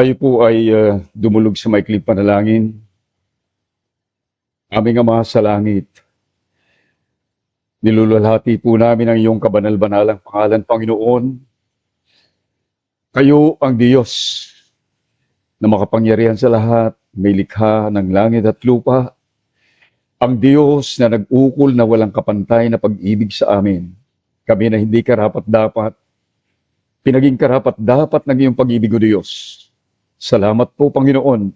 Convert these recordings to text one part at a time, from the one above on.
Tayo po ay dumulog sa maikling panalangin. Aming Ama sa langit, nilululhati po namin ang iyong kabanal-banalang pangalan, Panginoon. Kayo ang Diyos na makapangyarihan sa lahat, may likha ng langit at lupa. Ang Diyos na nag-ukol na walang kapantay na pag-ibig sa amin. Kami na hindi karapat-dapat, pinaging karapat-dapat ng iyong pag-ibig, O Diyos. Salamat po, Panginoon.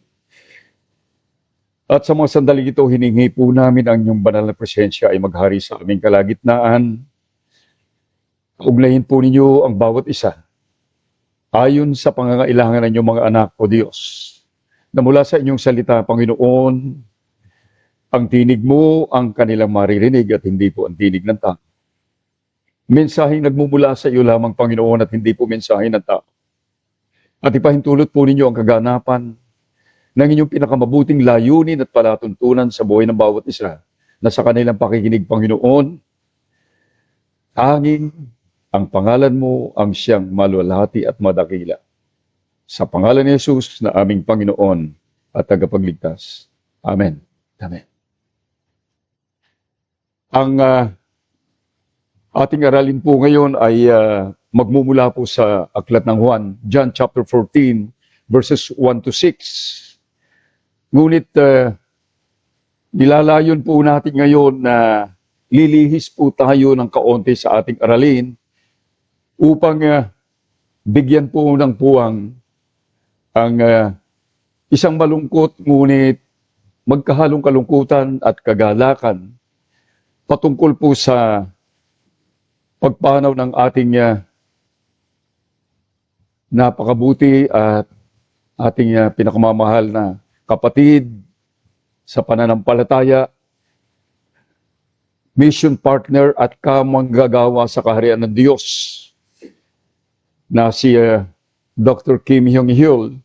At sa mga sandali ito, hiningi po namin ang inyong banal na presensya ay maghari sa aming kalagitnaan. Ugnayin po ninyo ang bawat isa ayon sa pangangailangan ng inyong mga anak, O Diyos. Na mula sa inyong salita, Panginoon, ang tinig mo ang kanilang maririnig at hindi po ang tinig ng tao. Mensaheng nagmumula sa iyo lamang, Panginoon, at hindi po mensahe ng tao. At ipahintulot po ninyo ang kaganapan ng inyong pinakamabuting layunin at palatuntunan sa buhay ng bawat isa na sa kanilang pakikinig, Panginoon, tanging ang pangalan mo ang siyang maluwalhati at madakila. Sa pangalan ni Jesus na aming Panginoon at tagapagligtas. Amen. Amen. Ang ating aralin po ngayon ay magmumula po sa aklat ng Juan, John chapter 14, verses 1 to 6. Ngunit nilalayon po natin ngayon na lilihis po tayo ng kaunti sa ating aralin upang bigyan po ng puwang ang isang malungkot ngunit magkahalong kalungkutan at kagalakan patungkol po sa pagpanaw ng ating napakabuti at ating pinakamamahal na kapatid sa pananampalataya, mission partner at kamanggagawa sa kaharian ng Diyos na si Dr. Kim Hyung-Hyul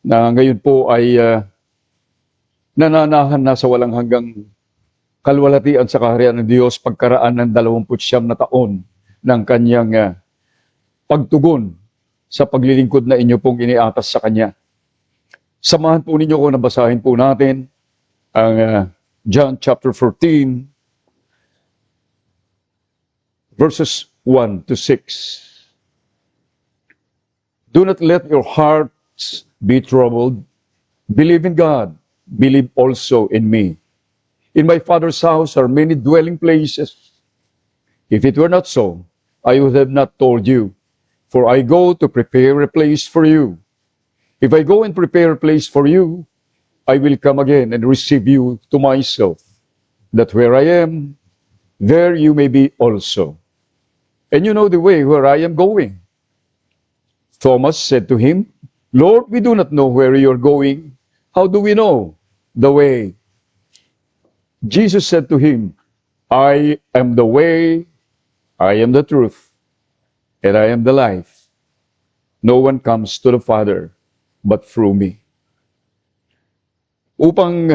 na ngayon po ay nananahan na sa walang hanggang kalwalatian sa kaharian ng Diyos pagkaraan ng 29 na taon ng kanyang pagtugon sa paglilingkod na inyo pong iniatas sa Kanya. Samahan po ninyo ko na basahin po natin ang John chapter 14, verses 1 to 6. Do not let your hearts be troubled. Believe in God. Believe also in me. In my Father's house are many dwelling places. If it were not so, I would have not told you. For I go to prepare a place for you. If I go and prepare a place for you, I will come again and receive you to myself, that where I am, there you may be also. And you know the way where I am going. Thomas said to him, Lord, we do not know where you are going. How do we know the way? Jesus said to him, I am the way, I am the truth, and I am the life. No one comes to the Father but through me. Upang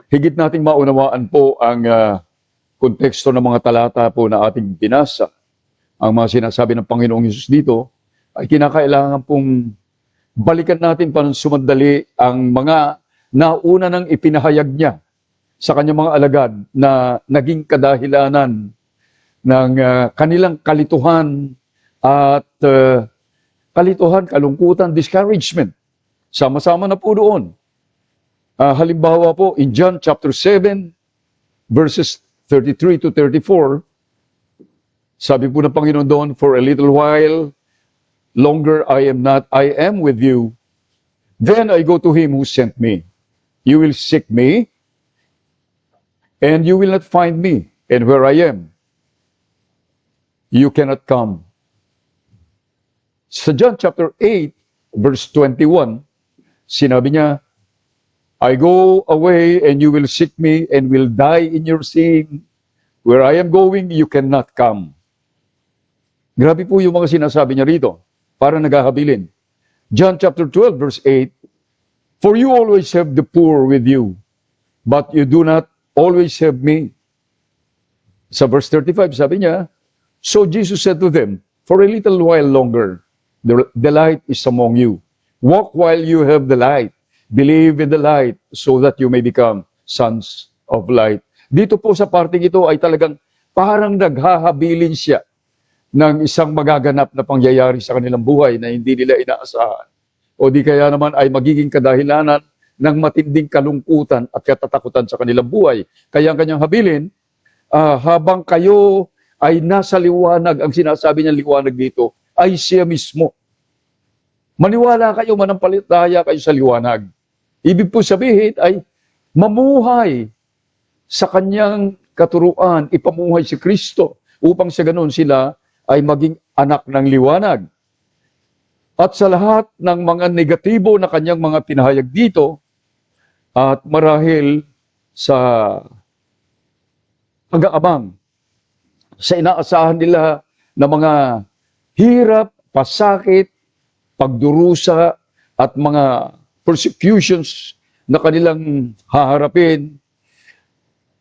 higit nating maunawaan po ang konteksto ng mga talata po na ating binasa, ang mga sinasabi ng Panginoong Hesus dito, ay kinakailangan pong balikan natin pansamantala ang mga nauna nang ipinahayag niya sa kanyang mga alagad na naging kadahilanan ng kanilang kalituhan at kalituhan, kalungkutan, discouragement. Sama-sama na po doon. Halimbawa po, in John chapter 7, verses 33 to 34, sabi po ng Panginoon doon, For a little while longer I am with you. Then I go to him who sent me. You will seek me, and you will not find me. And where I am, you cannot come. Sa John chapter 8, verse 21, sinabi niya, I go away and you will seek me and will die in your sin. Where I am going, you cannot come. Grabe po yung mga sinasabi niya rito, para naghahabilin. John chapter 12, verse 8, For you always have the poor with you, but you do not always have me. Sa verse 35, sabi niya, So Jesus said to them, For a little while longer, the light is among you. Walk while you have the light. Believe in the light so that you may become sons of light. Dito po sa parting ito ay talagang parang naghahabilin siya ng isang magaganap na pangyayari sa kanilang buhay na hindi nila inaasahan. O di kaya naman ay magiging kadahilanan ng matinding kalungkutan at katatakutan sa kanilang buhay. Kaya ang kanyang habilin, habang kayo ay nasa liwanag, ang sinasabi niya liwanag dito, ay siya mismo. Maniwala kayo, manampalataya kayo sa liwanag. Ibig po sabihin ay mamuhay sa kanyang katuruan, ipamuhay si Kristo upang sa ganun sila ay maging anak ng liwanag. At sa lahat ng mga negatibo na kanyang mga pinahayag dito, at marahil sa pag-aabang sa inaasahan nila na mga hirap, pasakit, pagdurusa at mga persecutions na kanilang haharapin,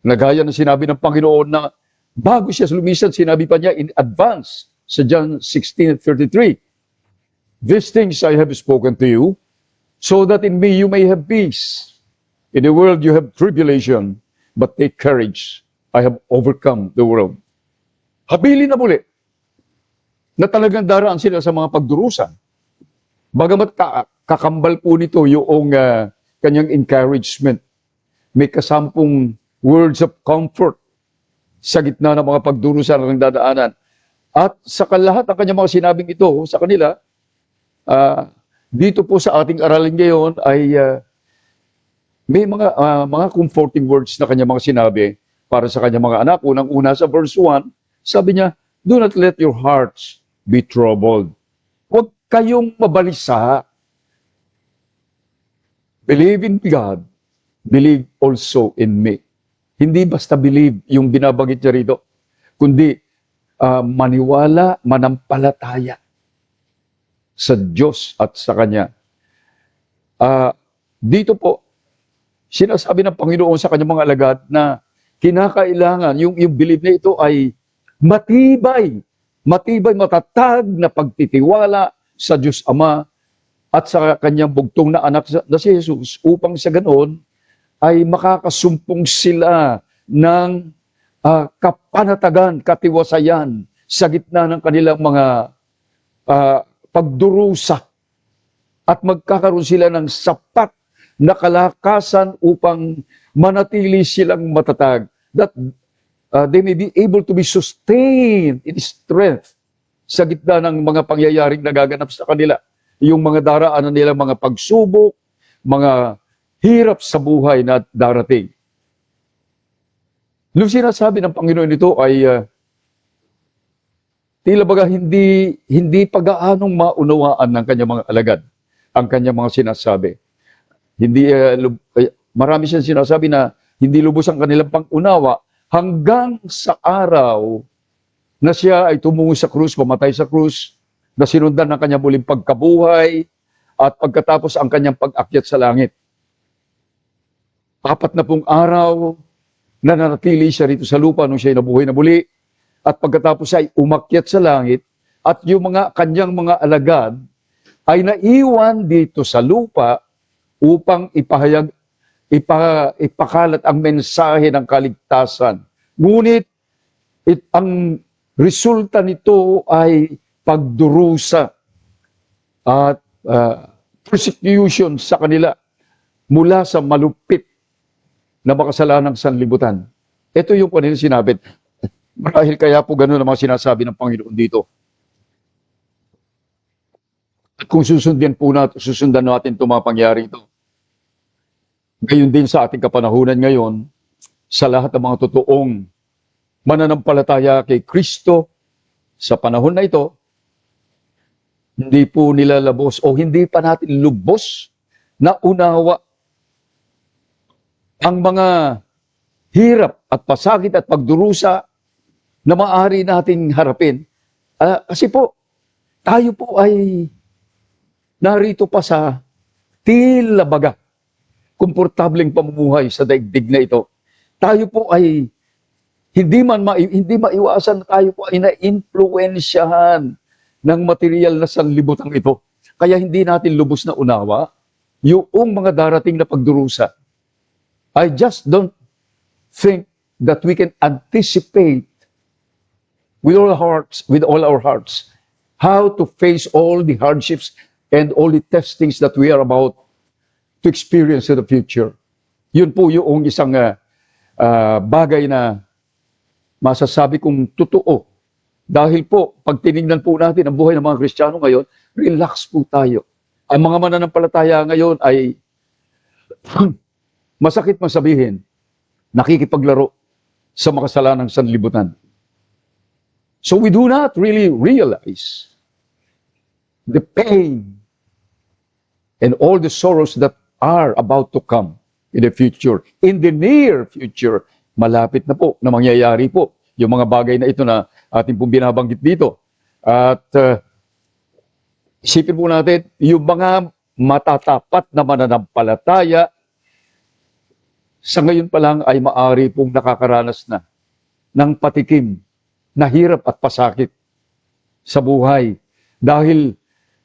na gaya ng sinabi ng Panginoon na bago siya lumisan, sinabi pa niya in advance sa John 16:33, "These things I have spoken to you, so that in me you may have peace. In the world you have tribulation, but take courage. I have overcome the world." Habilin na muli na talagang daraan sila sa mga pagdurusan. Bagamat kakambal po nito yung kanyang encouragement. May kasampung words of comfort sa gitna ng mga pagdurusan ng dadaanan. At sa lahat ng kanyang mga sinabing ito sa kanila, dito po sa ating aralin ngayon ay may mga comforting words na kanyang mga sinabi para sa kanyang mga anak. Unang-una sa verse 1, sabi niya, "Do not let your hearts be troubled." Huwag kayong mabalisa. Believe in God, believe also in me. Hindi basta believe yung binabagit niya rito, kundi maniwala, manampalataya sa Diyos at sa Kanya. Dito po, sinasabi ng Panginoon sa Kanyang mga alagad na kinakailangan, yung believe na ito ay matibay, matatag na pagtitiwala sa Diyos Ama at sa Kanyang bugtong na anak na si Jesus, upang sa ganoon ay makakasumpong sila ng kapanatagan, katiwasayan sa gitna ng kanilang mga pagdurusa, at magkakaroon sila ng sapat na kalakasan upang manatili silang matatag, that they may be able to be sustained in strength sa gitna ng mga pangyayaring nagaganap sa kanila. Yung mga daraanan nila, mga pagsubok, mga hirap sa buhay na darating. Nung sinasabi ng Panginoon ito ay tila baga hindi pag-aanong maunawaan ng kanyang mga alagad ang kanyang mga sinasabi. Hindi marami siyang sinasabi na hindi lubos ang kanilang pang-unawa hanggang sa araw na siya ay tumungo sa krus, pamatay sa krus, na sinundan ng kanyang muling pagkabuhay, at pagkatapos ang kanyang pag-akyat sa langit. 40 araw na nanatili siya rito sa lupa nung siya ay nabuhay na muli, at pagkatapos ay umakyat sa langit, at yung mga kanyang mga alagad ay naiwan dito sa lupa upang ipakalat ang mensahe ng kaligtasan. Ngunit ang resulta nito ay pagdurusa at persecution sa kanila mula sa malupit na makasalanang sanlibutan. Ito yung kanilang sinabi. Marahil kaya po ganun ang mga sinasabi ng Panginoon dito. At kung susundan natin itong mga pangyari ito, gayon din sa ating kapanahunan ngayon, sa lahat ng mga totoong mananampalataya kay Kristo sa panahon na ito, hindi po nila labos o hindi pa natin lubos na unawa ang mga hirap at pasakit at pagdurusa na maaari nating harapin. Kasi po, tayo po ay narito pa sa tila baga komportableng pamumuhay sa daigdig na ito. Tayo po ay hindi maiwasan na tayo po ay na-influensyahan ng material na sanlibutan ito. kaya hindi natin lubos na unawa yung mga darating na pagdurusa. I just don't think that we can anticipate with all our hearts, how to face all the hardships and all the testings that we are about to experience in the future. Yun po yung isang bagay na masasabi kong totoo. Dahil po, pag tinignan po natin ang buhay ng mga Kristiyano ngayon, relax po tayo. Ang mga mananampalataya ngayon ay masakit masabihin, nakikipaglaro sa makasalanang sanlibutan. So we do not really realize the pain and all the sorrows that are about to come in the future. In the near future, malapit na po na mangyayari po yung mga bagay na ito na ating pong binabanggit dito. At isipin po natin, yung mga matatapat na mananampalataya, sa ngayon pa lang ay maari pong nakakaranas na ng patikim, na hirap at pasakit sa buhay. Dahil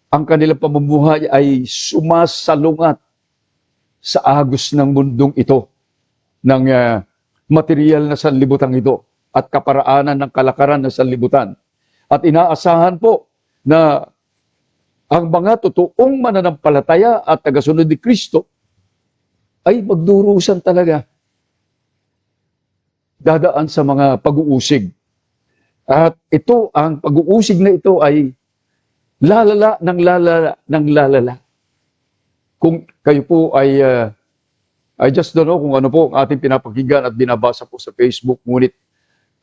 ang kanilang pamumuhay ay sumasalungat sa agos ng mundong ito, ng material na sanlibutan ito, at kaparaanan ng kalakaran na sanlibutan. At inaasahan po na ang mga totoong mananampalataya at tagasunod ni Kristo ay magdurusan talaga. Dadaan sa mga pag-uusig. At ito, ang pag-uusig na ito ay lalala ng lalala ng lalala. Kung kayo po ay, I just don't know kung ano po ang ating pinapakinggan at binabasa po sa Facebook, ngunit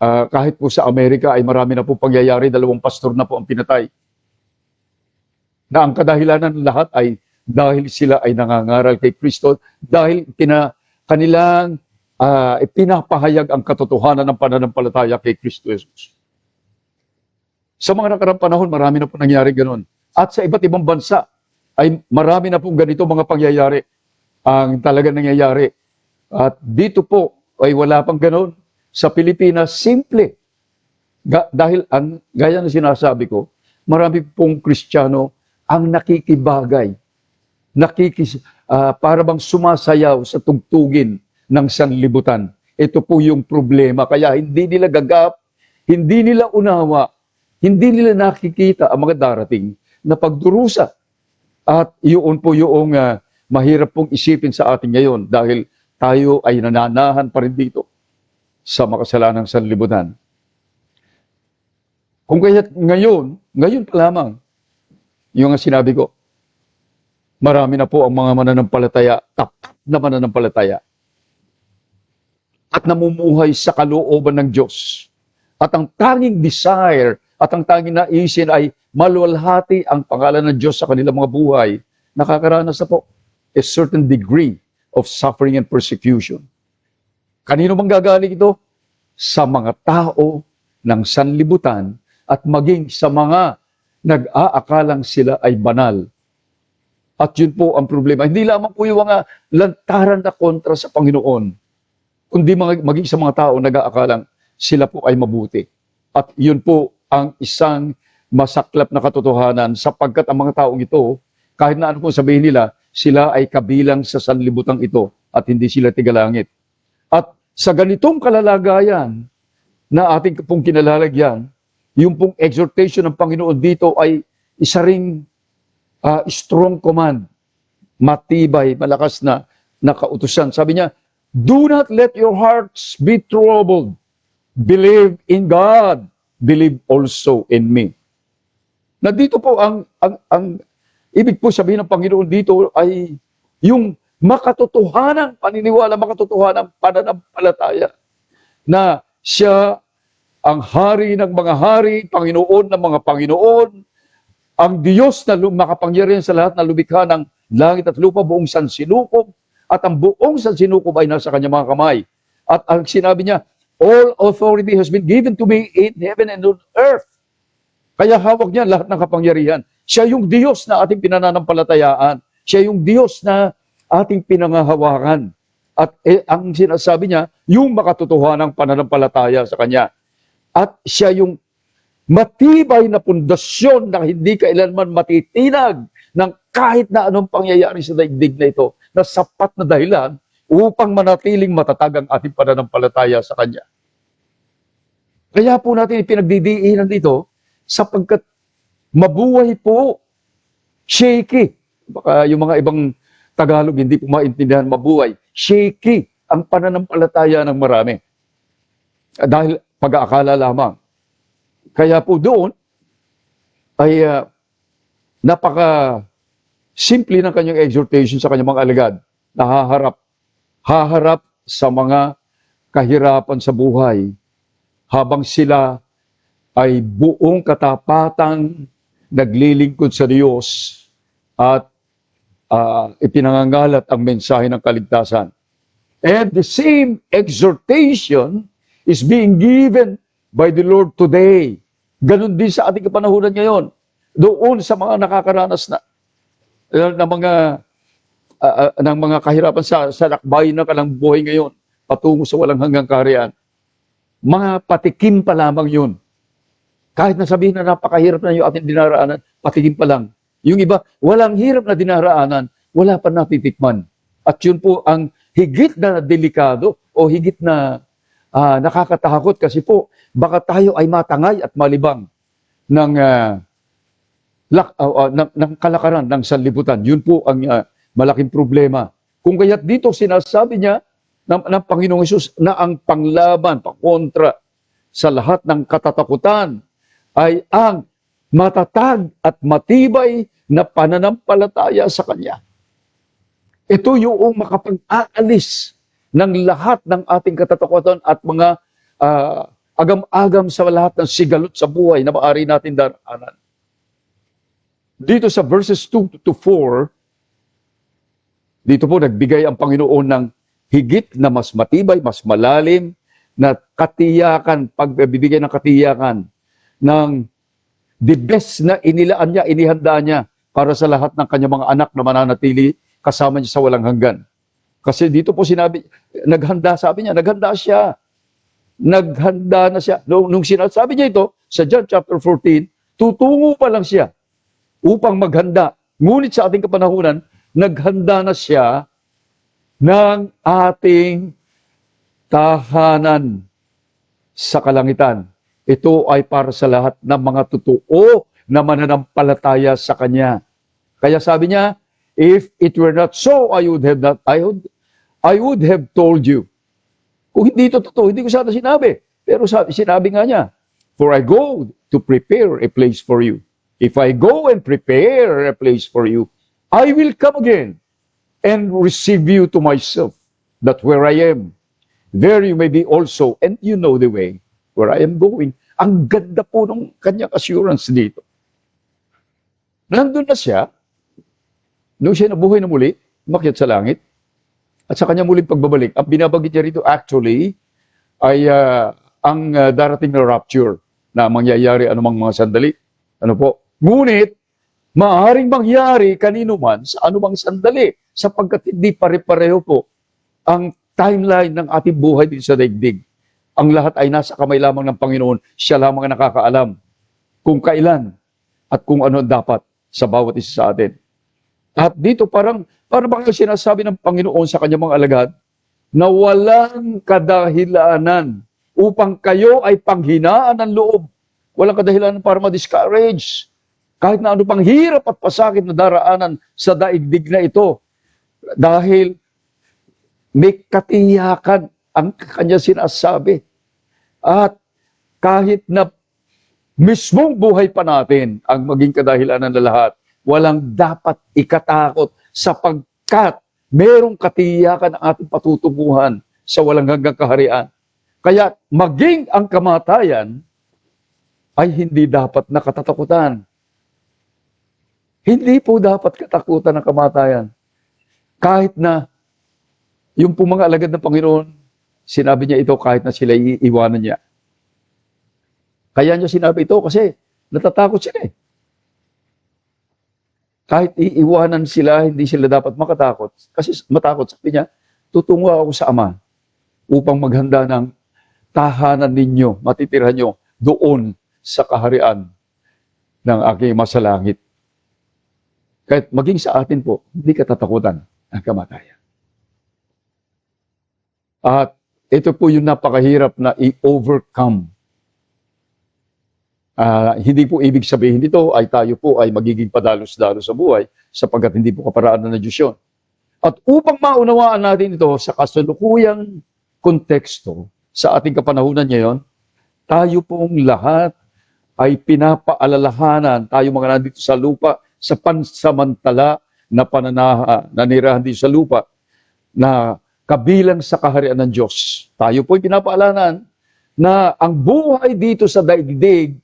kahit po sa Amerika ay marami na po pangyayari, 2 pastor na po ang pinatay. Na ang kadahilanan ng lahat ay dahil sila ay nangangaral kay Kristo, dahil kanilang pinapahayag ang katotohanan ng pananampalataya kay Kristo Jesus. Sa mga nakaraang panahon, marami na po nangyari ganoon. At sa iba't ibang bansa, ay marami na po ganito mga pangyayari ang talaga nangyayari. At dito po ay wala pang ganoon. Sa Pilipinas, simple. Dahil gaya na sinasabi ko, marami pong Kristiyano ang nakikibagay. Para bang sumasayaw sa tugtugin ng sanlibutan. Ito po yung problema. Kaya hindi nila gagap, hindi nila unawa, hindi nila nakikita ang mga darating na pagdurusa. At yun po yung mahirap pong isipin sa atin ngayon dahil tayo ay nananahan pa rin dito sa makasalanang sanlibutan. Kung kaya ngayon pa lamang, yung sinabi ko, marami na po ang mga mananampalataya, tapat na mananampalataya, at namumuhay sa kalooban ng Diyos. At ang tanging desire at ang tanging naisin ay maluwalhati ang pangalan ng Diyos sa kanilang mga buhay, nakakaranas na po a certain degree of suffering and persecution. Kanino bang gagaling ito? Sa mga tao ng sanlibutan at maging sa mga nag-aakalang sila ay banal. At yun po ang problema. Hindi lamang po yung mga lantaran na kontra sa Panginoon, kundi maging sa mga tao nag-aakalang sila po ay mabuti. At yun po ang isang masaklap na katotohanan sapagkat ang mga taong ito, kahit na ano po sabihin nila, sila ay kabilang sa sanlibutang ito at hindi sila tigalangit. At sa ganitong kalalagayan na ating pong kinalalagyan, yung pong exhortation ng Panginoon dito ay isa ring strong command, matibay, malakas na kautusan. Sabi niya, do not let your hearts be troubled. Believe in God. Believe also in me. Na dito po ang ibig po sabihin ng Panginoon dito ay yung makatotohanan, paniniwala, makatotohanan, pananampalataya na siya ang hari ng mga hari, Panginoon ng mga Panginoon, ang Diyos na makapangyarihan sa lahat na lumikha ng langit at lupa, buong sansinukob, at ang buong sansinukob ay nasa kanyang mga kamay. At ang sinabi niya, all authority has been given to me in heaven and on earth. Kaya hawak niya lahat ng kapangyarihan. Siya yung Diyos na ating pinananampalatayaan. Siya yung Diyos na ating pinangahawakan. At ang sinasabi niya, yung makatotohanang pananampalataya sa Kanya. At siya yung matibay na pundasyon na hindi kailanman matitinag ng kahit na anong pangyayari sa daigdig na ito na sapat na dahilan upang manatiling matatag ang ating pananampalataya sa Kanya. Kaya po natin ipinagdidiinan dito sapagkat mabuhay po, shaky. Baka yung mga ibang Tagalog hindi po maintindihan mabuhay. Shaky ang pananampalataya ng marami. Dahil pag-aakala lamang. Kaya po doon ay napaka simple ng kanyang exhortation sa kanyang mga alagad na haharap sa mga kahirapan sa buhay habang sila ay buong katapatang naglilingkod sa Diyos at ipinangangalat ang mensahe ng kaligtasan. And the same exhortation is being given by the Lord today. Ganon din sa ating kapanahunan ngayon. Doon sa mga nakakaranas na ng mga kahirapan sa lakbayin na kalang buhay ngayon patungo sa walang hanggang kaharian. Mga patikim pa lamang yun. Kahit na sabihin na napakahirap na yung ating dinaraanan, patikim pa lang. Yung iba, walang hirap na dinaraanan, wala pa natitikman. At yun po ang higit na delikado o higit na nakakatakot kasi po, baka tayo ay matangay at malibang ng kalakaran ng sanlibutan. Yun po ang malaking problema. Kung kaya't dito sinasabi niya ng Panginoong Hesus na ang panglaban, pakontra sa lahat ng katatakutan ay ang matatag at matibay na pananampalataya sa Kanya. Ito yung makapag-aalis ng lahat ng ating katatakutan at mga agam-agam sa lahat ng sigalot sa buhay na maaari natin daraanan. Dito sa verses 2 to 4, dito po nagbigay ang Panginoon ng higit na mas matibay, mas malalim na katiyakan, pagbibigay ng katiyakan ng the best na inilaan niya, inihanda niya para sa lahat ng kanyang mga anak na mananatili kasama niya sa walang hanggan. Kasi dito po sinabi, sabi niya, naghanda siya. Naghanda na siya. Nung sinasabi niya ito, sa John chapter 14, tutungo pa lang siya upang maghanda. Ngunit sa ating kapanahunan, naghanda na siya ng ating tahanan sa kalangitan. Ito ay para sa lahat ng mga totoo na mananampalataya sa Kanya. Kaya sabi niya, if it were not so, I would have told you. Kung hindi ito totoo, hindi ko sana sinabi. Pero sinabi nga niya, for I go to prepare a place for you. If I go and prepare a place for you, I will come again and receive you to myself, that where I am, there you may be also, and you know the way where I am going. Ang ganda po ng kanyang assurance dito. Nandun na siya, nung siya nabuhay na muli, umakyat sa langit, at sa kanyang muling pagbabalik, ang binabanggit niya rito actually ay ang darating na rapture na mangyayari anumang mga sandali. Ano po? Ngunit, maaaring mangyari kanino man sa anumang sandali sapagkat hindi pare-pareho po ang timeline ng ating buhay dito sa daigdig. Ang lahat ay nasa kamay lamang ng Panginoon. Siya lamang ang nakakaalam kung kailan at kung ano dapat sa bawat isa sa atin. At dito parang bang sinasabi ng Panginoon sa kanyang mga alagad na walang kadahilanan upang kayo ay panghinaan ng loob. Walang kadahilanan para ma-discourage. Kahit na ano pang hirap at pasakit na daraanan sa daigdig na ito. Dahil may katiyakan ang kanya sinasabi. At kahit na mismong buhay pa natin ang maging kadahilanan na lahat, walang dapat ikatakot sapagkat merong katiyakan ang ating patutunguhan sa walang hanggang kaharian. Kaya maging ang kamatayan ay hindi dapat nakatatakutan. Hindi po dapat katakutan ng kamatayan. Kahit na yung po mga alagad ng Panginoon, sinabi niya ito kahit na sila iiwanan niya. Kaya niya sinabi ito kasi natatakot sila eh. Kahit iiwanan sila, hindi sila dapat makatakot. Kasi matakot, sabi niya, tutungo ako sa Ama upang maghanda ng tahanan ninyo, matitirhan nyo doon sa kaharian ng aking masalangit. Kahit maging sa atin po, hindi katatakutan ang kamatayan. At ito po yung napakahirap na i-overcome. Hindi po ibig sabihin nito ay tayo po ay magiging padalos-dalos sa buhay sapagkat hindi po kaparaanan ng Diyos yun. At upang maunawaan natin ito sa kasalukuyang konteksto sa ating kapanahunan ngayon, tayo pong lahat ay pinapaalalahanan, tayo mga nandito sa lupa, sa pansamantala na nanirahan dito sa lupa, na kabilang sa kaharian ng Diyos. Tayo po ay pinapaalalahanan na ang buhay dito sa daigdig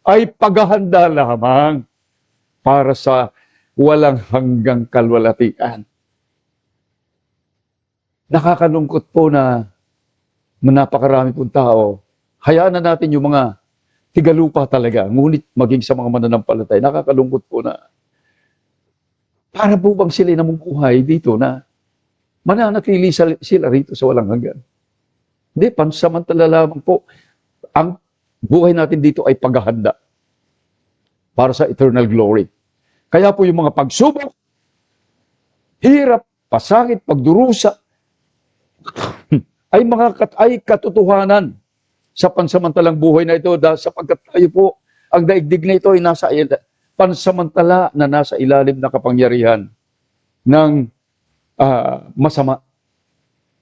ay paghahanda lamang para sa walang hanggang kalwalatian. Nakakalungkot po na napakarami pong tao, hayaan na natin yung mga tigalupa talaga, ngunit maging sa mga mananampalatay, nakakalungkot po na para po bang sila namumuhay dito na mananatili sila rito sa walang hanggan. Hindi, pansamantala lamang po. Ang buhay natin dito ay paghahanda para sa eternal glory. Kaya po yung mga pagsubok, hirap, pasakit, pagdurusa, ay katotohanan sa pansamantalang buhay na ito sapagkat tayo po, ang daigdig na ito ay pansamantala na nasa ilalim na kapangyarihan ng masama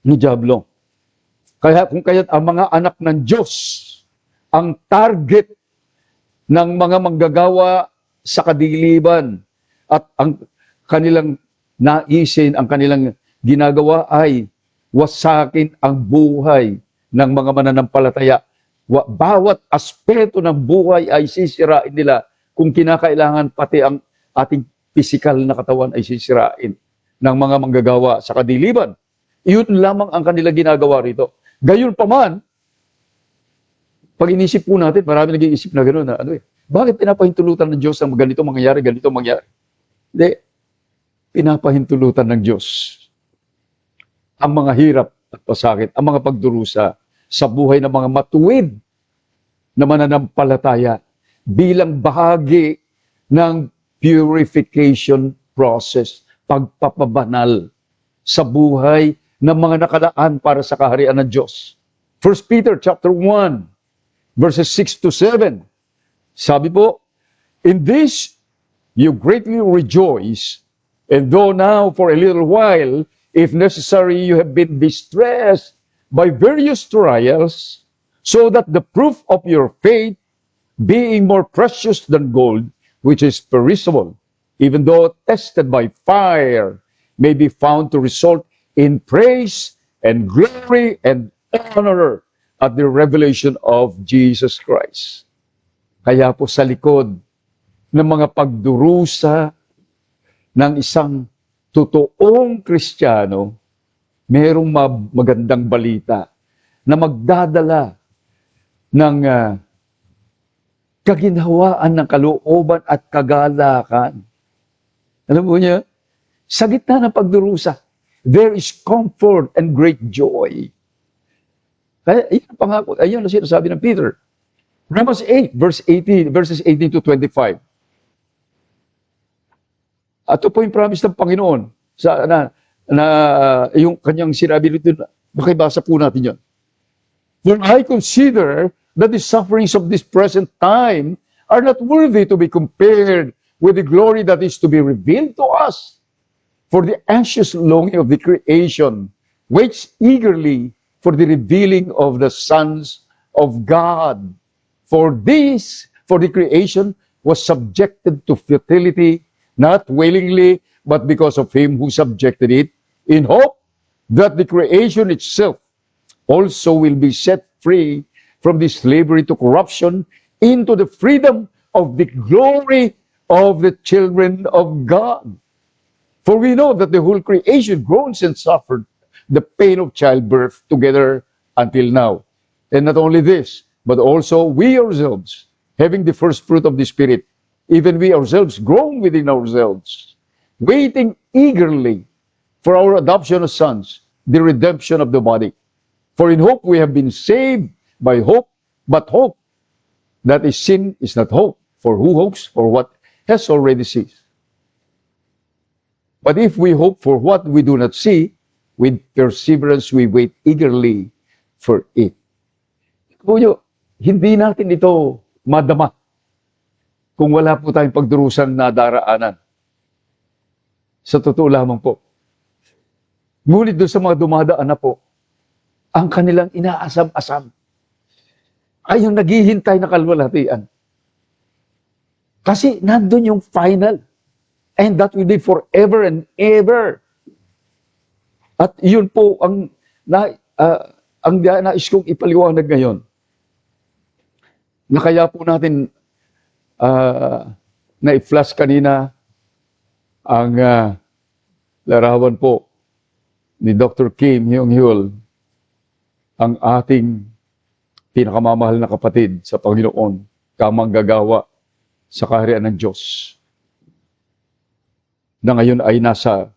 ni Diablo. Kaya kung kaya't ang mga anak ng Diyos, ang target ng mga manggagawa sa kadiliban at ang kanilang naisin, ang kanilang ginagawa ay wasakin ang buhay ng mga mananampalataya. Bawat aspeto ng buhay ay sisirain nila kung kinakailangan pati ang ating pisikal na katawan ay sisirain ng mga manggagawa sa kadiliban. Iyon lamang ang kanilang ginagawa rito. Gayon pa man, pag inisip po natin, marami nag-iisip na gano'n na bakit pinapahintulutan ng Diyos ang ganito mangyayari? Hindi, pinapahintulutan ng Diyos ang mga hirap at pasakit, ang mga pagdurusa sa buhay ng mga matuwid na mananampalataya bilang bahagi ng purification process, pagpapabanal sa buhay ng mga nakalaan para sa kaharian ng Diyos. 1 Peter chapter 1, verses 6 to 7. Sabi po, in this you greatly rejoice, and though now for a little while, if necessary, you have been distressed by various trials, so that the proof of your faith, being more precious than gold, which is perishable, even though tested by fire, may be found to result in praise and glory and honor at the revelation of Jesus Christ. Kaya po sa likod ng mga pagdurusa ng isang totoong Kristiyano, mayroong magandang balita na magdadala ng kaginhawaan ng kalooban at kagalakan. Alam mo niya, sa gitna ng pagdurusa, there is comfort and great joy. Kaya iyan pangako, ayun na sinasabi ng Peter. Romans 8, verses 18 to 25. At ito po yung promise ng Panginoon yung kanyang sinabi dito, makibasa po natin yun. For I consider that the sufferings of this present time are not worthy to be compared with the glory that is to be revealed to us. For the anxious longing of the creation waits eagerly for the revealing of the sons of God. For the creation was subjected to futility, not willingly, but because of him who subjected it, in hope that the creation itself also will be set free from the slavery to corruption into the freedom of the glory of the children of God. For we know that the whole creation groans and suffered the pain of childbirth together until now. And not only this, but also we ourselves, having the first fruit of the Spirit, even we ourselves groan within ourselves, waiting eagerly for our adoption as sons, the redemption of the body. For in hope we have been saved by hope, but hope that is sin is not hope. For who hopes for what has already ceased? But if we hope for what we do not see, with perseverance we wait eagerly for it. Kuya, hindi natin ito madama kung wala po tayong pagdurusan na daraanan. Sa totoo lamang po. Ngunit doon sa mga dumadaan na po, ang kanilang inaasam-asam ay yung naghihintay na kalwalhatian. Kasi nandun yung final. And that will be forever and ever. At yun po ang nais kong ipaliwanag ngayon. Na kaya po natin na-flash kanina ang larawan po ni Dr. Kim Hyung-hyul, ang ating pinakamamahal na kapatid sa Panginoon, kamanggagawa sa kaharian ng Diyos, na ngayon ay nasa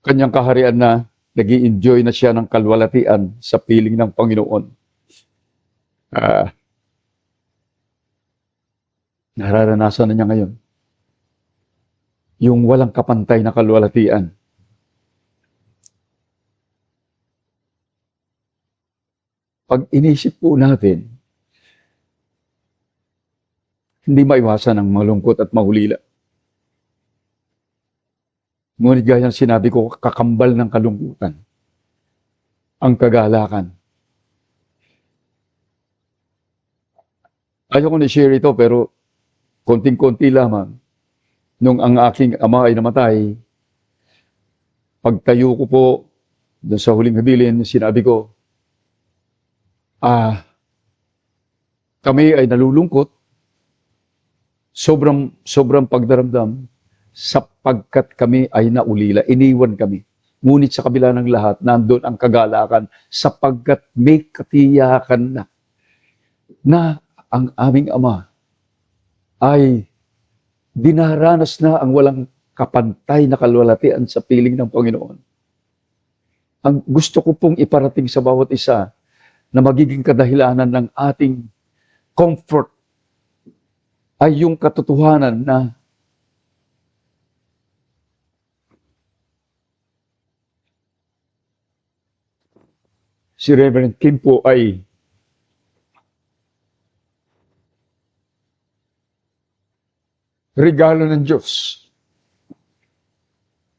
kanyang kaharian na nag-i-enjoy na siya ng kalwalatian sa piling ng Panginoon. Nararanasan na niya ngayon yung walang kapantay na kalwalatian. Pag inisip po natin, hindi maiwasan ang malungkot at mahulila. Ngunit gaya ng sinabi ko, kakambal ng kalungkutan ang kagalakan. Ayaw ko na-share ito pero konting-konti lamang. Nung ang aking ama ay namatay, pagtayo ko po doon sa huling habilin, sinabi ko, kami ay nalulungkot, sobrang pagdaramdam, sapagkat kami ay naulila, iniwan kami. Ngunit sa kabila ng lahat, nandun ang kagalakan, sapagkat may katiyakan na ang aming ama ay dinaranas na ang walang kapantay na kalwalatian sa piling ng Panginoon. Ang gusto ko pong iparating sa bawat isa na magiging kadahilanan ng ating comfort ay yung katotohanan na si Reverend Kim po ay regalo ng Diyos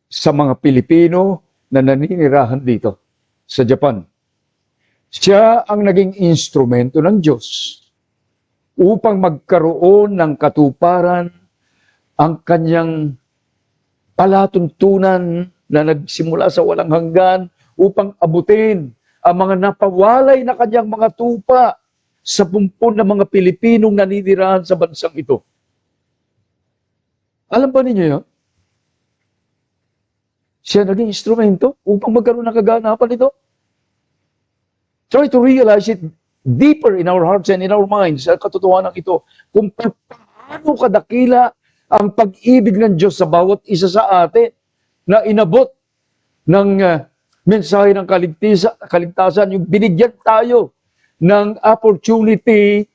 sa mga Pilipino na naninirahan dito sa Japan. Siya ang naging instrumento ng Diyos upang magkaroon ng katuparan ang kanyang palatuntunan na nagsimula sa walang hanggan upang abutin ang mga napawalay na kanyang mga tupa sa pumpon ng mga Pilipinong naninirahan sa bansang ito. Alam ba ninyo yun? Siya naging instrumento upang magkaroon ng kaganapan ito. Try to realize it deeper in our hearts and in our minds, sa katotohanan ito, kung paano kadakila ang pag-ibig ng Diyos sa bawat isa sa atin na inabot ng mensahe ng kaligtasan, yung binigyan tayo ng opportunity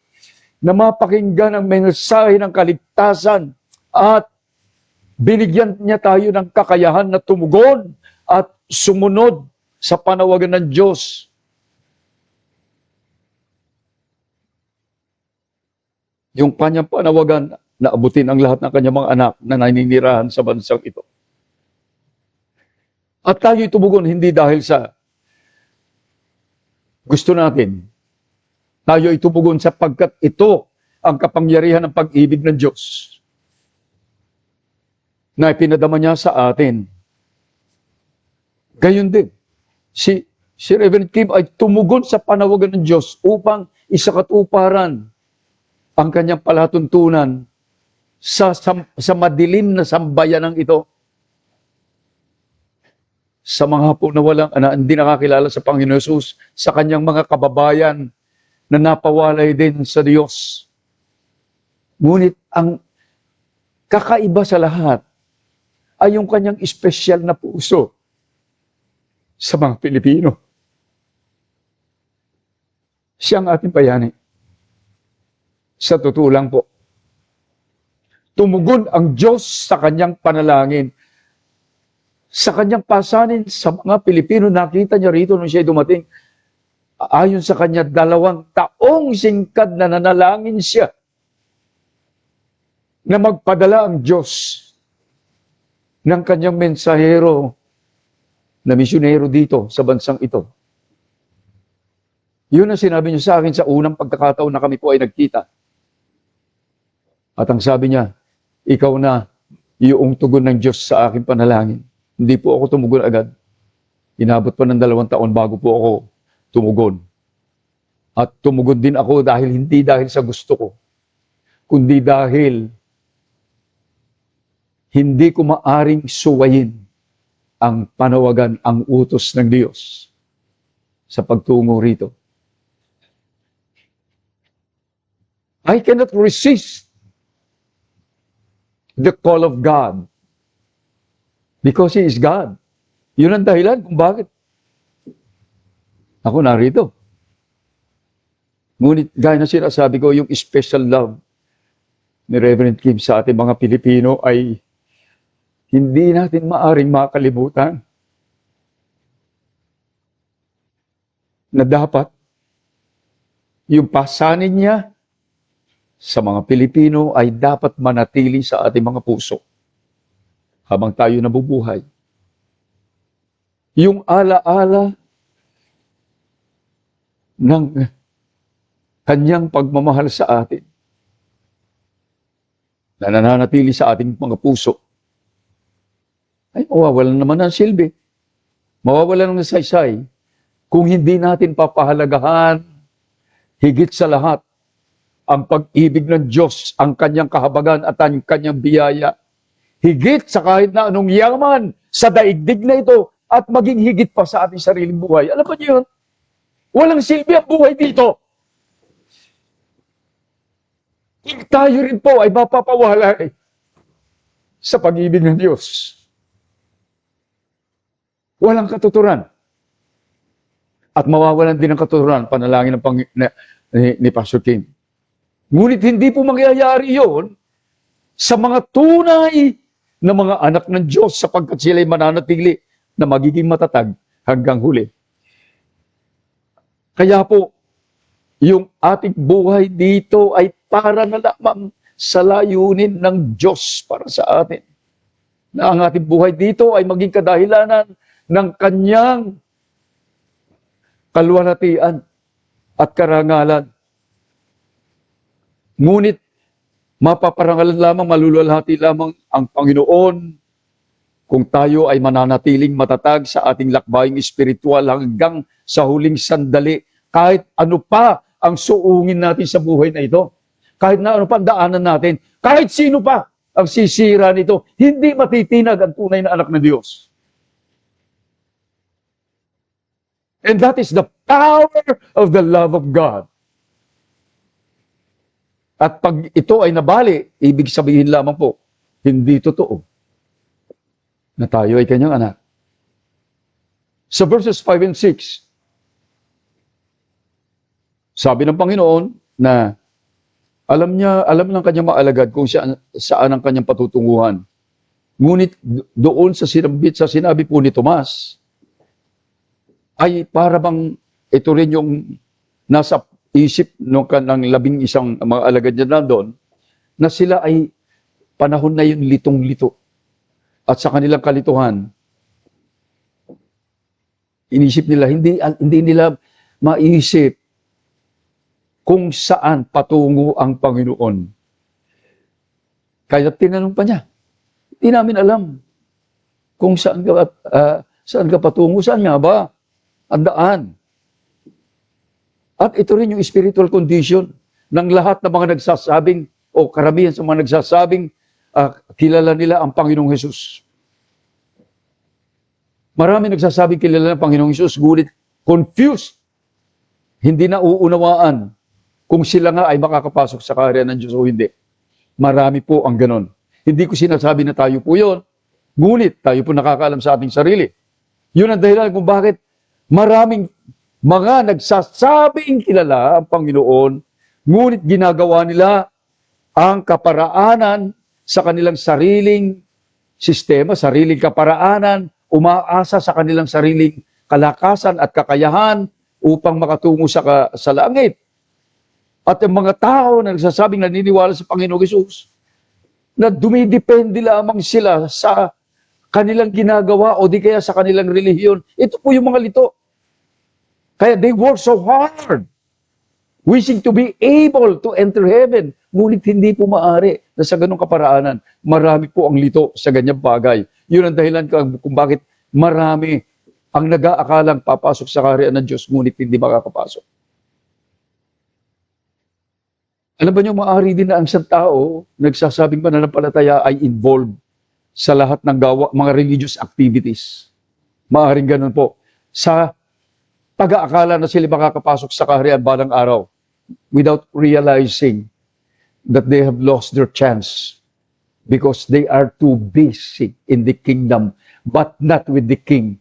na mapakinggan ang mensahe ng kaligtasan at binigyan niya tayo ng kakayahan na tumugon at sumunod sa panawagan ng Diyos. Yung kanyang panawagan na abutin ang lahat ng kanyang mga anak na naninirahan sa bansang ito. At tayo tumugon hindi dahil sa gusto natin. Tayo tumugon sapagkat ito ang kapangyarihan ng pag-ibig ng Diyos na ipinadama niya sa atin. Gayon din, si Reverend Kim ay tumugon sa panawagan ng Diyos upang isakatuparan ang kanyang palatuntunan sa madilim na sambayanang ito. Sa mga po na hindi nakakilala sa Panginoon Jesus, sa kanyang mga kababayan na napawalay din sa Diyos. Ngunit ang kakaiba sa lahat ay yung kanyang espesyal na puso sa mga Pilipino. Siya ang ating bayani. Sa totoo lang po, tumugon ang Diyos sa kanyang panalangin. Sa kanyang pasanin sa mga Pilipino, nakita niya rito nung siya dumating, ayon sa kanya, 2 taong singkad na nanalangin siya na magpadala ang Diyos ng kanyang mensahero na misyonero dito sa bansang ito. Yun ang sinabi niyo sa akin sa unang pagkakataon na kami po ay nagkita. At ang sabi niya, ikaw na yung tugon ng Diyos sa aking panalangin. Hindi po ako tumugon agad. Inabot pa ng 2 taon bago po ako tumugon. At tumugon din ako hindi dahil sa gusto ko, kundi dahil hindi ko maaring suwayin ang panawagan, ang utos ng Diyos sa pagtungo rito. I cannot resist the call of God because He is God. Yun ang dahilan kung bakit ako narito. Ngunit gaya na sinasabi ko, yung special love ni Reverend Kim sa ating mga Pilipino ay hindi natin maaring makalimutan na dapat yung pasanin niya sa mga Pilipino ay dapat manatili sa ating mga puso habang tayo nabubuhay. Yung alaala ng kanyang pagmamahal sa atin na nananatili sa ating mga puso ay mawawalan naman ng silbi. Mawawalan ng saysay kung hindi natin papahalagahan higit sa lahat ang pag-ibig ng Diyos, ang kanyang kahabagan at ang kanyang biyaya. Higit sa kahit na anong yaman sa daigdig na ito at maging higit pa sa ating sariling buhay. Alam ba niyo yun? Walang silbi ang buhay dito. Tayo rin po ay mapapawalay sa pag-ibig ng Diyos. Walang katuturan. At mawawalan din ang katuturan, panalangin ni Pastor Kim. Ngunit hindi po mangyayari yon sa mga tunay na mga anak ng Diyos sapagkat sila'y mananatili na magiging matatag hanggang huli. Kaya po, yung ating buhay dito ay para na lamang sa layunin ng Diyos para sa atin. Na ang ating buhay dito ay maging kadahilanan ng kanyang kaluwalhatian at karangalan. Ngunit, mapaparangalan lamang, maluluwalhati lamang ang Panginoon kung tayo ay mananatiling matatag sa ating lakbaying espiritual hanggang sa huling sandali. Kahit ano pa ang suungin natin sa buhay na ito, kahit na ano pa ang daanan natin, kahit sino pa ang sisira nito, hindi matitinag ang tunay na anak ng Diyos. And that is the power of the love of God. At pag ito ay nabali, ibig sabihin lamang po, hindi totoo na tayo ay kanyang anak. Sa verses 5 and 6, sabi ng Panginoon na alam ng kanyang mga alagad kung saan ang kanyang patutunguhan. Ngunit doon sa sinabi po ni Tomas, ay para bang ito rin yung nasa isip ng 11 mga alagad niya na doon, na sila ay panahon na yun litong-lito. At sa kanilang kalituhan, inisip nila, hindi nila maisip kung saan patungo ang Panginoon. Kaya tinanong pa niya, hindi namin alam kung saan ka patungo, saan nga ba ang daan. At ito rin yung spiritual condition ng lahat ng mga nagsasabing, o karamihan sa mga nagsasabing, kilala nila ang Panginoong Hesus. Marami nagsasabing kilala ng Panginoong Hesus, ngunit confused, hindi na uunawaan kung sila nga ay makakapasok sa kaharian ng Diyos o hindi. Marami po ang ganon. Hindi ko sinasabi na tayo po yun, ngunit tayo po nakakaalam sa ating sarili. Yun ang dahilan kung bakit maraming mga nagsasabing kilala ang Panginoon, ngunit ginagawa nila ang kaparaanan sa kanilang sariling sistema, sariling kaparaanan, umaasa sa kanilang sariling kalakasan at kakayahan upang makatungo sa langit. At ang mga tao na nagsasabing naniniwala sa Panginoong Hesus, na dumidepende lamang sila sa kanilang ginagawa o di kaya sa kanilang relihiyon, ito po yung mga lito. Kaya they work so hard, wishing to be able to enter heaven. Ngunit hindi po maaari na sa ganong kaparaanan. Marami po ang lito sa ganyang bagay. Yun ang dahilan kung bakit marami ang nag-aakalang papasok sa kaharian ng Diyos, ngunit hindi makakapasok. Alam ba niyo, maaari din na ang isang tao, nagsasabing pananampalataya ay involved sa lahat ng mga religious activities. Maaaring ganun po. Sa pag-aakala na sila makakapasok sa kaharian balang araw without realizing that they have lost their chance because they are too busy in the kingdom but not with the king.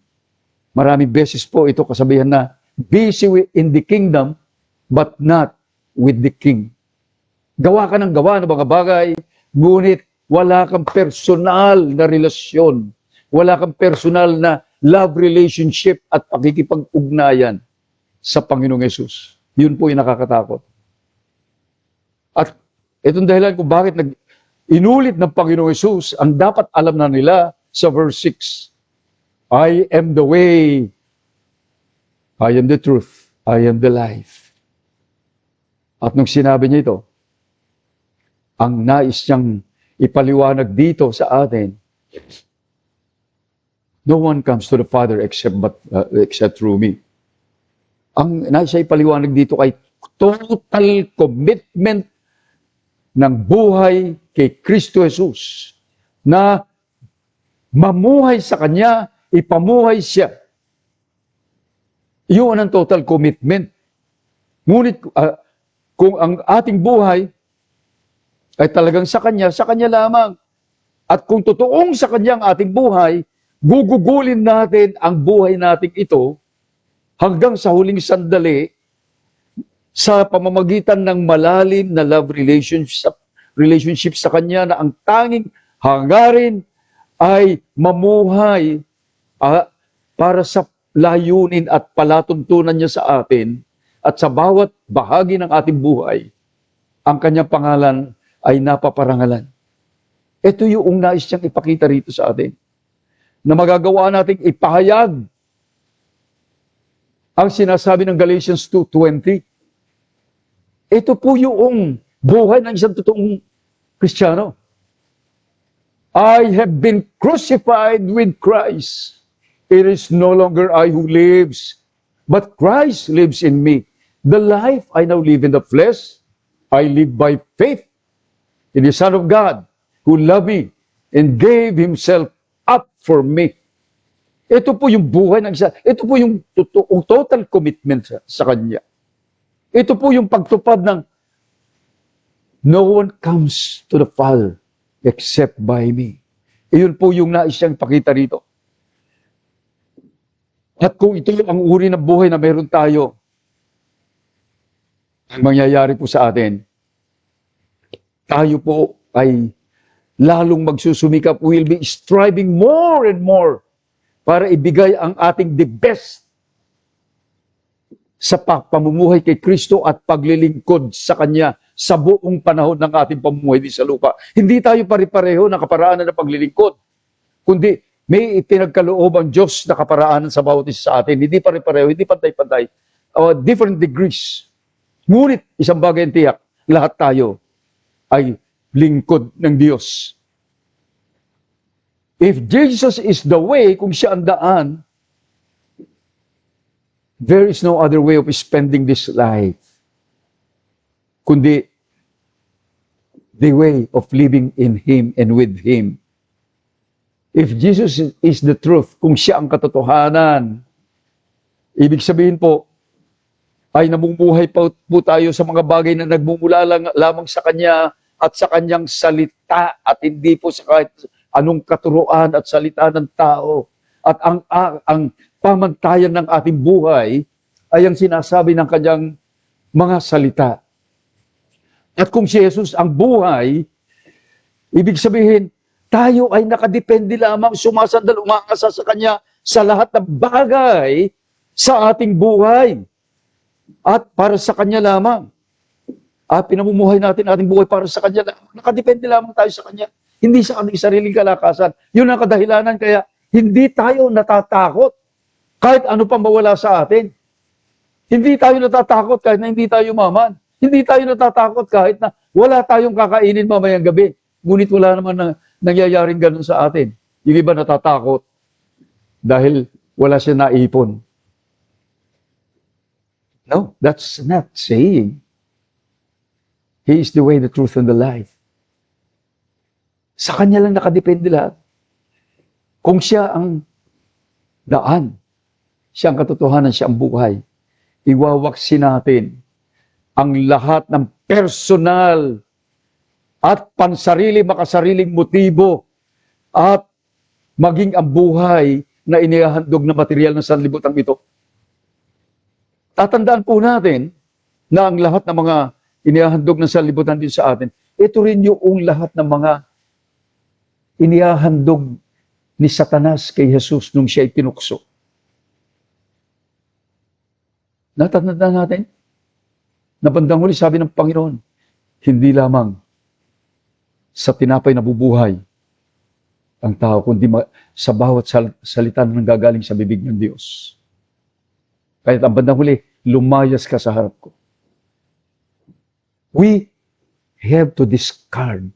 Maraming beses po ito kasabihan na busy in the kingdom but not with the king. Gawa ka ng gawa ng mga bagay, ngunit wala kang personal na relasyon. Wala kang personal na love relationship at pakikipag-ugnayan sa Panginoong Hesus. Yun po yung nakakatakot. At itong dahilan kung bakit inulit ng Panginoong Hesus, ang dapat alam na nila sa verse 6, I am the way, I am the truth, I am the life. At nung sinabi niya ito, ang nais niyang ipaliwanag dito sa atin, no one comes to the Father except through me. Ang nais niya ipaliwanag dito ay total commitment ng buhay kay Kristo Jesus na mamuhay sa Kanya, ipamuhay siya. Yun ang total commitment. Ngunit kung ang ating buhay ay talagang sa Kanya lamang. At kung totoong sa Kanya ang ating buhay, gugugulin natin ang buhay nating ito hanggang sa huling sandali sa pamamagitan ng malalim na love relationship sa Kanya na ang tanging hangarin ay mamuhay para sa layunin at palatuntunan niya sa atin at sa bawat bahagi ng ating buhay, ang Kanyang pangalan ay napaparangalan. Ito yung nais niyang ipakita rito sa atin. Na magagawa nating ipahayag ang sinasabi ng Galatians 2:20. Ito po yung buhay ng isang totoong Kristiyano. I have been crucified with Christ. It is no longer I who lives, but Christ lives in me. The life I now live in the flesh, I live by faith in the Son of God, who loved me and gave Himself up for me. Ito po yung buhay ng isa. Ito po yung total commitment sa Kanya. Ito po yung pagtupad ng no one comes to the Father except by me. Iyon po yung nais niyang pakita rito. At kung ito ang uri ng buhay na meron tayo, ang mangyayari po sa atin, tayo po ay lalong magsusumikap. We'll be striving more and more para ibigay ang ating the best sa pamumuhay kay Kristo at paglilingkod sa Kanya sa buong panahon ng ating pamumuhay di sa lupa. Hindi tayo pare-pareho na kaparaanan ng paglilingkod, kundi may ipinagkaloob ang Diyos na kaparaanan sa bawat isa sa atin. Hindi pare-pareho, hindi pantay-pantay. Different degrees. Ngunit isang bagay ang tiyak, lahat tayo ay lingkod ng Diyos. If Jesus is the way, kung siya ang daan, there is no other way of spending this life kundi the way of living in Him and with Him. If Jesus is the truth, kung siya ang katotohanan, ibig sabihin po, ay namumuhay po tayo sa mga bagay na nagmumula lamang sa Kanya at sa Kanyang salita at hindi po sa kahit anong katuruan at salita ng tao. At ang pamantayan ng ating buhay ay ang sinasabi ng Kanyang mga salita. At kung si Jesus ang buhay, Ibig sabihin, tayo ay nakadepende lamang, sumasandal, umaasa sa Kanya sa lahat ng bagay sa ating buhay. At para sa Kanya lamang. At pinamumuhay natin ating buhay para sa Kanya lamang. Nakadepende lamang tayo sa Kanya. Hindi sa ating sariling kalakasan. Yun ang kadahilanan kaya hindi tayo natatakot kahit ano pang mawala sa atin. Hindi tayo natatakot kahit na hindi tayo maman. Hindi tayo natatakot kahit na wala tayong kakainin mamayang gabi. Ngunit wala naman na nangyayaring ganun sa atin. Yung iba natatakot dahil wala siya naipon. No, that's not saying He is the way, the truth, and the life. Sa Kanya lang nakadepende lahat. Kung siya ang daan, siya ang katotohanan, siya ang buhay, iwawaksi natin ang lahat ng personal at pansarili, makasariling motibo at maging ang buhay na inihahandog na material ng sanlibutan ito. Tatandaan po natin na ang lahat ng mga inihahandog ng sanlibutan din sa atin, ito rin yung lahat ng mga inihahandog ni Satanas kay Jesus nung siya ay tinukso. Natandaan natin na bandang huli sabi ng Panginoon, hindi lamang sa tinapay na bubuhay ang tao, kundi sa bawat salita na nanggagaling sa bibig ng Diyos. Kahit ang bandang huli, lumayas ka sa harap ko. We have to discard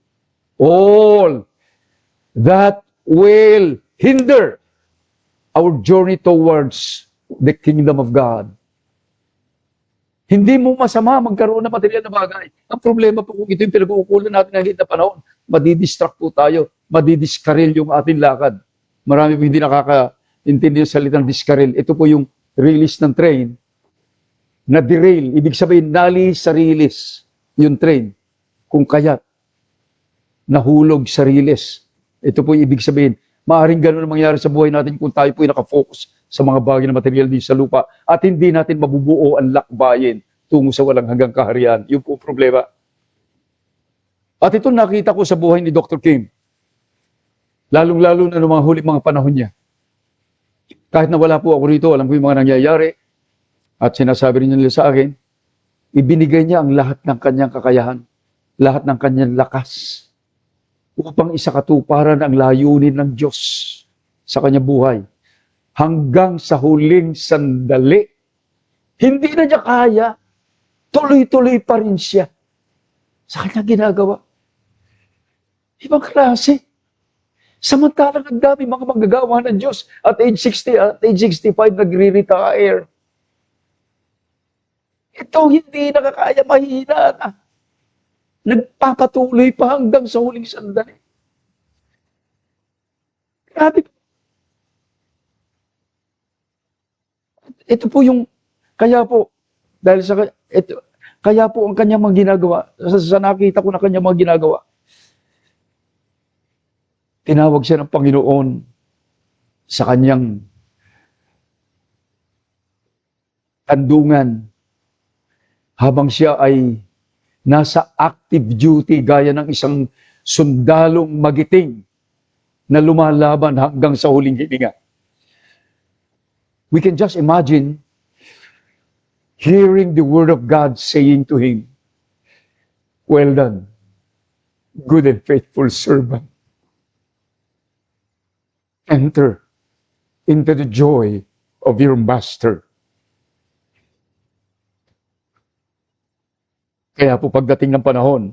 all that will hinder our journey towards the kingdom of God. Hindi mo masama magkaroon ng material na bagay. Ang problema po kung ito yung pinag-uukulan natin ng na panahon, madidistract po tayo, madidiskaril yung ating lakad. Marami po hindi nakakaintindi yung salitang diskaril. Ito po yung release ng train na derail. Ibig sabihin, nalis sa release yung train. Kung kaya't nahulog sa release. Ito po yung ibig sabihin. Maaring ganun ang mangyari sa buhay natin kung tayo po ay nakafocus sa mga bagay na material din sa lupa at hindi natin mabubuo ang lakbayin tungo sa walang hanggang kaharian. Yung po problema. At ito nakita ko sa buhay ni Dr. Kim. Lalong-lalo na noong mga huling mga panahon niya. Kahit na wala po ako rito, alam ko yung mga nangyayari at sinasabi rin nila sa akin, ibinigay niya ang lahat ng kanyang kakayahan, lahat ng kanyang lakas upang isakatuparan ang layunin ng Diyos sa kanyang buhay. Hanggang sa huling sandali, hindi na niya kaya, tuloy-tuloy pa rin siya sa kanyang ginagawa. Ibang klase. Samantalang ang dami mga manggagawa ng Diyos at age 60, at age 65, nagre-retire. Ito hindi nakakaya, mahina na. Nagpapatuloy pa hanggang sa huling sandali. Grabe. Ito po yung, kaya po, dahil sa, ito, kaya po ang kanyang mga ginagawa, sa nakita ko na kanyang mga ginagawa, tinawag siya ng Panginoon sa kanyang kandungan habang siya ay nasa active duty gaya ng isang sundalong magiting na lumalaban hanggang sa huling hininga. We can just imagine hearing the word of God saying to him, "Well done, good and faithful servant. Enter into the joy of your master." Kaya po pagdating ng panahon,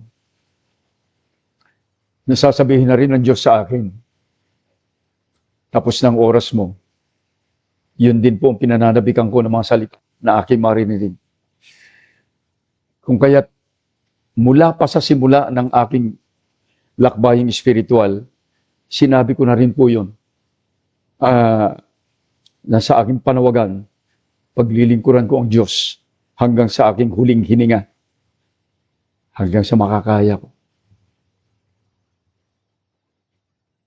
nasasabihin na rin ng Diyos sa akin, tapos ng oras mo, yun din po ang pinananabikan ko ng mga salita na aking maririnig. Kung kaya't mula pa sa simula ng aking lakbaying espiritual, sinabi ko na rin po yun, na sa aking panawagan, paglilingkuran ko ang Diyos hanggang sa aking huling hininga, hanggang sa makakaya ko.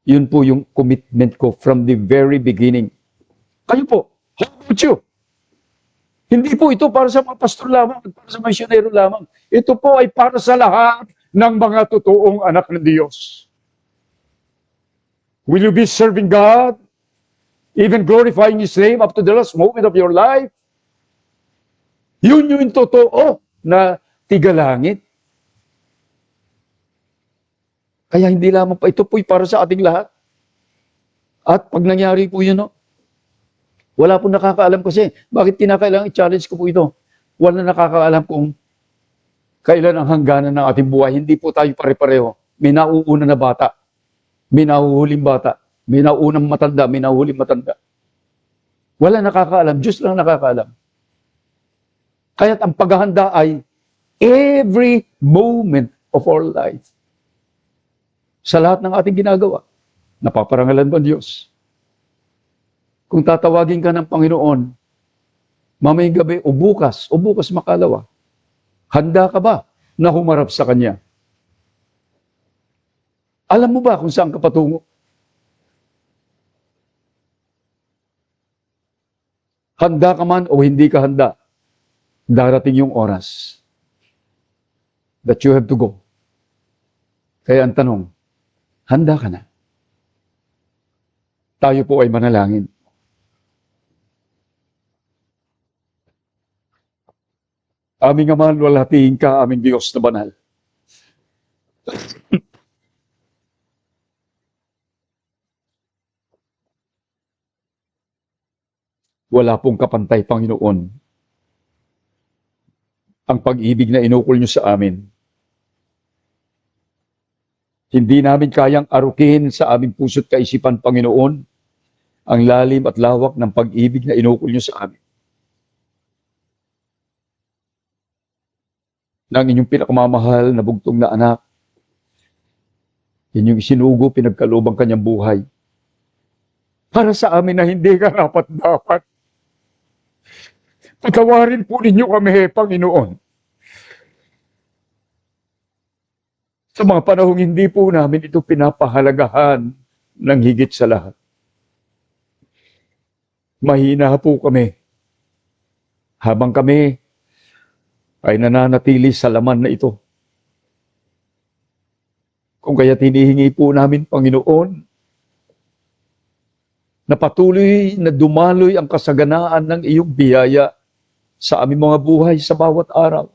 Yun po yung commitment ko from the very beginning. Kayo po, how about you? Hindi po ito para sa mga pastor lamang, para sa misyonero lamang. Ito po ay para sa lahat ng mga totoong anak ng Diyos. Will you be serving God, even glorifying His name up to the last moment of your life? Yun yung totoo na tigalangit. Kaya hindi lamang pa, ito po'y para sa ating lahat. At pag nangyari po yun, wala po nakakaalam kasi. Bakit kinakailangan i-challenge ko po ito? Wala nakakaalam kung kailan ang hangganan ng ating buhay. Hindi po tayo pare-pareho. May nauuna na bata. May nahuhuling bata. May nauunang matanda. May nahuhuling matanda. Wala nakakaalam. Diyos lang nakakaalam. Kaya't ang paghahanda ay every moment of our life. Sa lahat ng ating ginagawa, napaparangalan ba Diyos? Kung tatawagin ka ng Panginoon, mamayang gabi o bukas makalawa, handa ka ba na humarap sa Kanya? Alam mo ba kung saan ka patungo? Handa ka man o hindi ka handa, darating yung oras that you have to go. Kaya ang tanong, handa ka na? Tayo po ay manalangin. Aming Ama, luwalhatiin ka, aming Diyos na banal. Wala pong kapantay, Panginoon, ang pag-ibig na inukol niyo sa amin. Hindi namin kayang arukin sa aming puso't kaisipan, Panginoon, ang lalim at lawak ng pag-ibig na inukol niyo sa amin. Ng inyong pinakamamahal na bugtong na anak, inyong isinugo, pinagkalubang kanyang buhay. Para sa amin na hindi karapat-dapat. Patawarin po ninyo kami, Panginoon. Sa mga panahong hindi po namin ito pinapahalagahan ng higit sa lahat. Mahina po kami. Habang kami ay nananatili sa laman na ito. Kung kaya hinihingi po namin, Panginoon, na patuloy na dumaloy ang kasaganaan ng iyong biyaya sa aming mga buhay sa bawat araw.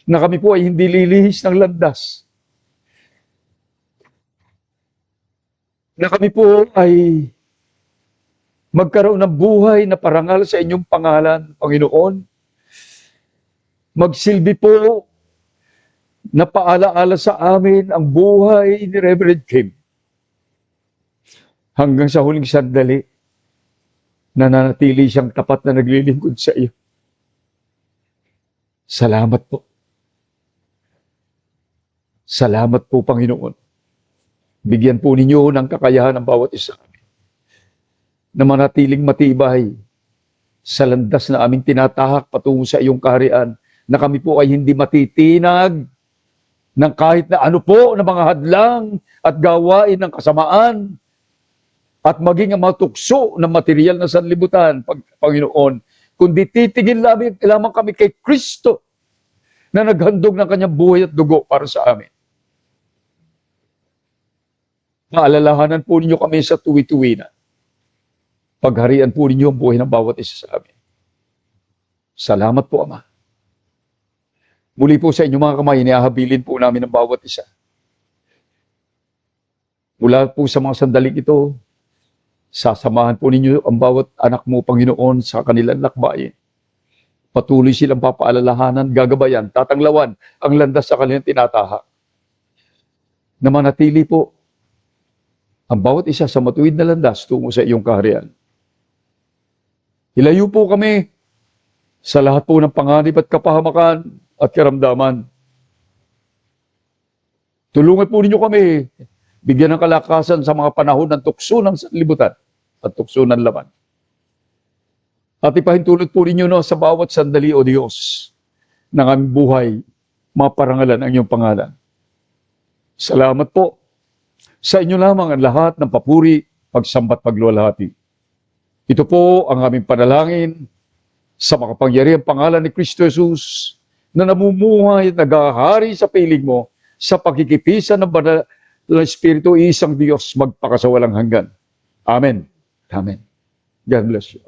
Na kami po ay hindi lilihis ng landas. Na kami po ay magkaroon ng buhay na parangal sa inyong pangalan, Panginoon. Magsilbi po na paalaala sa amin ang buhay ni Reverend Kim. Hanggang sa huling sandali, nananatili siyang tapat na naglilingkod sa iyo. Salamat po. Salamat po, Panginoon. Bigyan po ninyo ng kakayahan ng bawat isa na manatiling matibay sa landas na aming tinatahak patungo sa iyong kaharian, na kami po ay hindi matitinag ng kahit na ano po na mga hadlang at gawain ng kasamaan at maging ang mga tukso ng material na sanlibutan, Panginoon, kundi titigil lamang kami kay Kristo na naghandog ng kanyang buhay at dugo para sa amin. Maalalahanan po ninyo kami sa tuwi-tuwi na. Pagharian po ninyo ang buhay ng bawat isa sa amin. Salamat po, Ama. Muli po sa inyong mga kamay, inihahabilin po namin ang bawat isa. Mula po sa mga sandaling ito, sasamahan po ninyo ang bawat anak mo, Panginoon, sa kanilang lakbayin. Patuloy silang papaalalahanan, gagabayan, tatanglawan ang landas sa kanilang tinatahak. Na manatili po ang bawat isa sa matuwid na landas tungo sa iyong kaharian. Ilayo po kami sa lahat po ng panganib at kapahamakan at karamdaman. Tulungan po ninyo kami, bigyan ng kalakasan sa mga panahon ng tukso ng sanlibutan at tukso ng laman. At ipahintulot po ninyo sa bawat sandali, O Diyos, ng aming buhay, maparangalan ang iyong pangalan. Salamat po. Sa inyo lamang ang lahat ng papuri, pagsambat, pagluwalhati. Ito po ang aming panalangin sa makapangyarihang pangalan ni Kristo Jesus, na namumuhay at naghahari sa piling mo sa pagkikipisan ng Espiritu, isang Diyos magpakasawalang hanggan. Amen. Amen. God bless you.